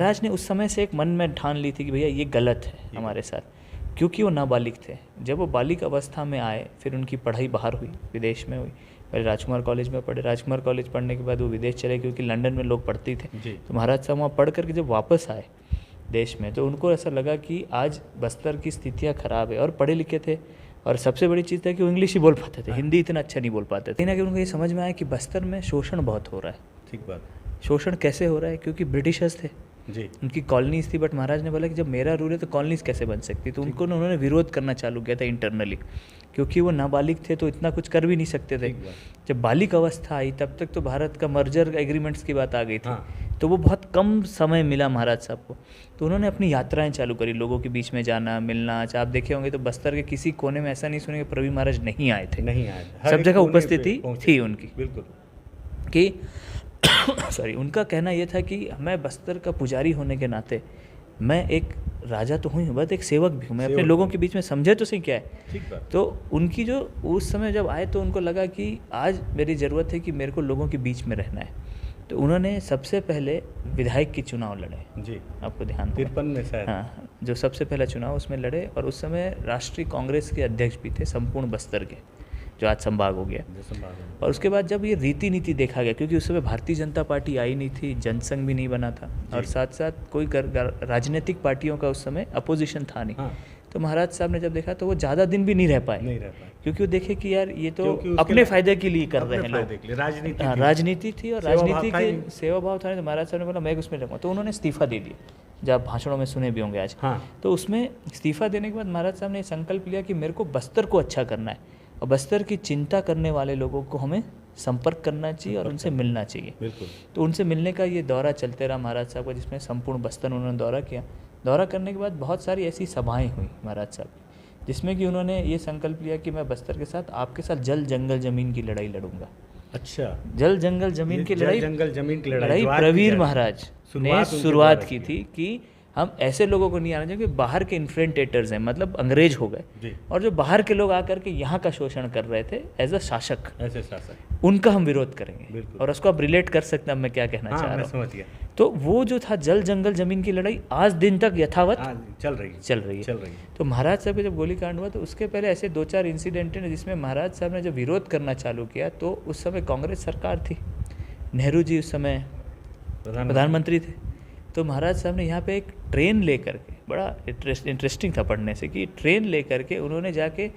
महाराज ने उस समय से एक मन में ठान ली थी कि भैया ये गलत है हमारे साथ, क्योंकि वो नाबालिग थे। जब वो बालिग अवस्था में आए, फिर उनकी पढ़ाई बाहर हुई, विदेश में हुई। पहले राजकुमार कॉलेज में पढ़े, राजकुमार कॉलेज पढ़ने के बाद वो विदेश चले, क्योंकि लंदन में लोग पढ़ते थे। तो महाराज साहब वहाँ पढ़ करके जब वापस आए देश में, तो उनको ऐसा लगा कि आज बस्तर की स्थितियाँ ख़राब है, और पढ़े लिखे थे, और सबसे बड़ी चीज़ था कि वो इंग्लिश ही बोल पाते थे, हिंदी इतना अच्छा नहीं बोल पाते थे। कि उनको ये समझ में आया कि बस्तर में शोषण बहुत हो रहा है। ठीक बात। शोषण कैसे हो रहा है? क्योंकि ब्रिटिशर्स थे जी, उनकी कॉलोनीज थी, बट महाराज ने बोला कि जब मेरा रूल है तो कॉलोनीज कैसे बन सकती? तो उन्होंने विरोध करना चालू किया था इंटरनली, क्योंकि वो नाबालिग थे तो इतना कुछ कर भी नहीं सकते थे। जब बालिग अवस्था आई तब तक तो भारत का मर्जर एग्रीमेंट्स की बात आ गई थी। तो वो बहुत कम समय मिला महाराज साहब को, तो उन्होंने अपनी यात्राएं चालू करी, लोगों के बीच में जाना, मिलना। अच्छा, आप देखे होंगे तो बस्तर के किसी कोने में ऐसा नहीं सुनेंगे प्रवीण महाराज नहीं आए थे, सब जगह उपस्थिति थी उनकी। बिल्कुल कि सॉरी, उनका कहना यह था कि मैं बस्तर का पुजारी होने के नाते मैं एक राजा तो हूँ, बस एक सेवक भी हूँ, मैं अपने लोगों के बीच में, समझे तो सही क्या है। तो उनकी जो उस समय जब आए तो उनको लगा कि आज मेरी ज़रूरत है कि मेरे को लोगों के बीच में रहना है। तो उन्होंने सबसे पहले विधायक की चुनाव लड़े जी, आपको ध्यान 53 में शायद, हाँ, जो सबसे पहला चुनाव उसमें लड़े, और उस समय राष्ट्रीय कांग्रेस के अध्यक्ष भी थे संपूर्ण बस्तर के, जो आज संभाग हो गया। और उसके बाद जब ये रीति नीति देखा गया, क्योंकि उस समय भारतीय जनता पार्टी आई नहीं थी, जनसंघ भी नहीं बना था, और साथ साथ कोई राजनीतिक पार्टियों का उस समय अपोजिशन था नहीं। हाँ। तो महाराज साहब ने जब देखा तो वो ज़्यादा दिन भी नहीं रह पाए, क्योंकि वो देखे कि यार ये तो अपने फायदे के लिए कर रहे हैं लोग, राजनीति थी, और राजनीति के सेवा भाव था। तो महाराज साहब ने बोला मैं उसमें रहूँगा, तो उन्होंने इस्तीफा दे दिया, जब भाषणों में सुने भी होंगे आज। हाँ। तो उसमें इस्तीफा देने के बाद महाराज साहब ने संकल्प लिया कि मेरे को बस्तर को अच्छा करना है, और बस्तर की चिंता करने वाले लोगों को हमें संपर्क करना चाहिए और उनसे मिलना चाहिए। बिल्कुल। तो उनसे मिलने का ये दौरा चलते रहा महाराज साहब का, जिसमें संपूर्ण बस्तर उन्होंने दौरा किया। दौरा करने के बाद बहुत सारी ऐसी सभाएं हुई महाराज साहब, जिसमें कि उन्होंने ये संकल्प लिया कि मैं बस्तर के साथ, आपके साथ जल जंगल जमीन की लड़ाई लड़ूंगा। अच्छा, जल जंगल जमीन की लड़ाई, जंगल जमीन की लड़ाई प्रवीण महाराज ने शुरुआत की थी कि हम ऐसे लोगों को नहीं आना चाहिए कि बाहर के इन्फ्रेंटेटर्स हैं, मतलब अंग्रेज हो गए, और जो बाहर के लोग आकर के यहाँ का शोषण कर रहे थे एज अ शासक, ऐसे शासक, उनका हम विरोध करेंगे। और उसको आप रिलेट कर सकते हैं मैं क्या कहना चाह रहा हूँ। तो वो जो था जल जंगल जमीन की लड़ाई आज दिन तक यथावत चल रही है। तो महाराज साहब का जब गोलीकांड हुआ तो उसके पहले ऐसे 2-4 इंसिडेंट हैं जिसमें महाराज साहब ने जब विरोध करना चालू किया, तो उस समय कांग्रेस सरकार थी, नेहरू जी उस समय प्रधानमंत्री थे। तो महाराज साहब ने यहाँ पे एक ट्रेन लेकर के, बड़ा इंटरेस्टिंग था पढ़ने से, कि ट्रेन लेकर के उन्होंने जाके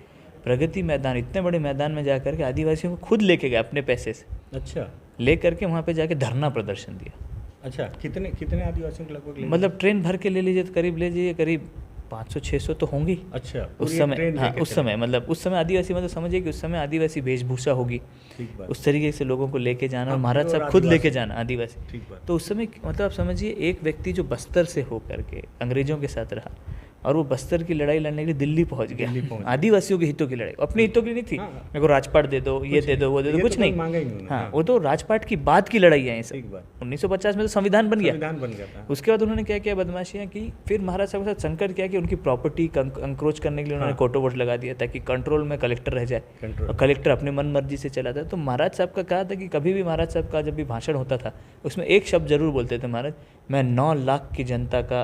प्रगति मैदान, इतने बड़े मैदान में जाकर के आदिवासियों को खुद लेके गए अपने पैसे से। अच्छा। लेकर के वहाँ पे जाके धरना प्रदर्शन दिया। अच्छा, कितने आदिवासियों को लगभग? मतलब ट्रेन भर के ले लीजिए तो करीब ले लीजिए करीब 500-600 तो होंगी। अच्छा, उस समय, हाँ उस समय, मतलब उस समय आदिवासी, मतलब समझिए कि उस समय आदिवासी वेशभूषा होगी, उस तरीके से लोगों को लेके जाना, और महाराज साहब खुद लेके जाना आदिवासी। तो उस समय मतलब आप समझिए एक व्यक्ति जो बस्तर से होकर के अंग्रेजों के साथ रहा, और वो बस्तर की लड़ाई लड़ने के लिए दिल्ली पहुंच गया, आदिवासियों के हितों की लड़ाई, अपने हितों की नहीं थी। मेरे को राजपाट दे दो, ये दे दो, वो दे दो, कुछ नहीं। हाँ, वो तो राजपाट की बात की लड़ाई है। 1950 में तो संविधान बन गया। उसके बाद उन्होंने क्या किया, बदमाशियाँ की। फिर महाराज साहब के साथ संकट किया कि उनकी प्रॉपर्टी अंक्रोच करने के लिए उन्होंने कोर्टो वोट लगा दिया, ताकि कंट्रोल में कलेक्टर रह जाए, और कलेक्टर अपने मन मर्जी से चला था। तो महाराज साहब का कहा था कि कभी भी महाराज साहब का जब भी भाषण होता था उसमें एक शब्द जरूर बोलते थे महाराज, मैं 9 लाख की जनता का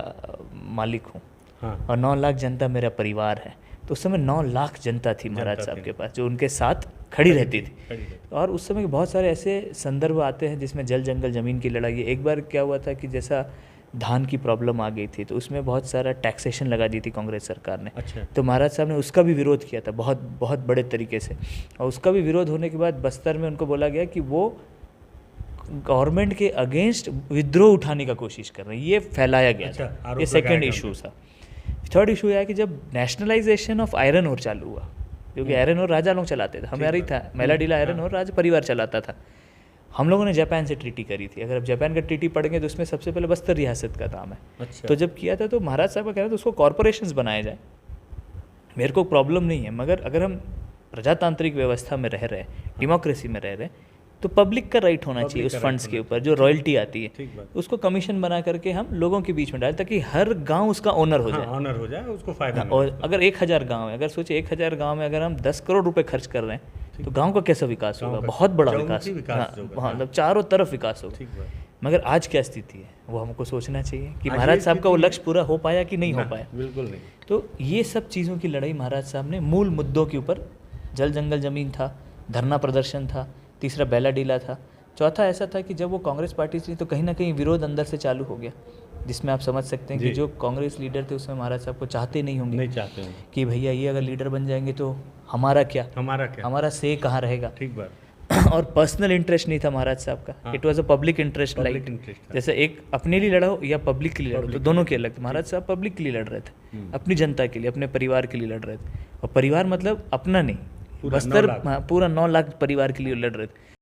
मालिक हूँ, और 9 लाख जनता मेरा परिवार है। तो उस समय 9 लाख जनता थी महाराज साहब के पास, जो उनके साथ खड़ी रहती थी। और उस समय बहुत सारे ऐसे संदर्भ आते हैं जिसमें जल जंगल ज़मीन की लड़ाई। एक बार क्या हुआ था कि जैसा धान की प्रॉब्लम आ गई थी, तो उसमें बहुत सारा टैक्सेशन लगा दी थी कांग्रेस सरकार ने। अच्छा। तो महाराज साहब ने उसका भी विरोध किया था बहुत बड़े तरीके से, और उसका भी विरोध होने के बाद बस्तर में उनको बोला गया कि वो गवर्नमेंट के अगेंस्ट विद्रोह उठाने का कोशिश कर रहे हैं, ये फैलाया गया था। ये सेकेंड इशू था। थर्ड इशू यह है कि जब नेशनलाइजेशन ऑफ आयरन ओर चालू हुआ, क्योंकि आयरन ओर राजा लोग चलाते थे, हमारा ही था, मैलाडीला आयरन ओर राज परिवार चलाता था। हम लोगों ने जापान से ट्रीटी करी थी। अगर आप जापान का ट्रीटी पढ़ेंगे तो उसमें सबसे पहले बस्तर रियासत का नाम है। अच्छा। तो जब किया था तो महाराज साहब का कहना था उसको कॉरपोरेशंस बनाए जाए, मेरे को प्रॉब्लम नहीं है, मगर अगर हम प्रजातांत्रिक व्यवस्था में रह रहे हैं, डेमोक्रेसी में रह रहे हैं, तो पब्लिक का राइट होना चाहिए उस फंड्स के ऊपर जो रॉयल्टी आती है, उसको कमीशन बना करके हम लोगों के बीच में डालें, ताकि हर गांव उसका ओनर हो जाए, उसको फायदा। और अगर 1000 गांव है, अगर सोचिए 1000 गांव में अगर हम 10 करोड़ रुपए खर्च कर रहे हैं, तो गांव का कैसा विकास होगा? बहुत बड़ा विकास, मतलब चारों तरफ विकास होगा। मगर आज क्या स्थिति है वो हमको सोचना चाहिए कि आज महाराज ये साहब का वो स्थिति- लक्ष्य पूरा हो पाया कि नहीं हो ना, पाया। बिल्कुल नहीं। तो ये सब चीज़ों की लड़ाई महाराज साहब ने मूल मुद्दों के ऊपर, जल जंगल ज़मीन था, धरना प्रदर्शन था, तीसरा बेला डीला था, चौथा ऐसा था कि जब वो कांग्रेस पार्टी थी तो कहीं ना कहीं विरोध अंदर से चालू हो गया, जिसमें आप समझ सकते हैं कि जी। जो कांग्रेस लीडर थे उसमें महाराज साहब को चाहते नहीं होंगे नहीं चाहते हैं। कि भैया ये अगर लीडर बन जाएंगे तो हमारा क्या, हमारा क्या? हमारा से कहाँ रहेगा। ठीक बात। और पर्सनल इंटरेस्ट नहीं था महाराज साहब का, हाँ। It was a public interest Public like, interest था। जैसे एक अपने लिए लड़ा हो या पब्लिक के लिए लड़ा हो, तो Public दोनों के अलग थे। महाराज साहब पब्लिक के लिए लड़ रहे थे, हम्म। अपनी जनता के लिए, अपने परिवार के लिए लड़ रहे थे। और परिवार मतलब अपना नहीं, पूरा 9 बस्तर लाख। हाँ, पूरा 9 लाख परिवार के लिए लड़ रहे थे।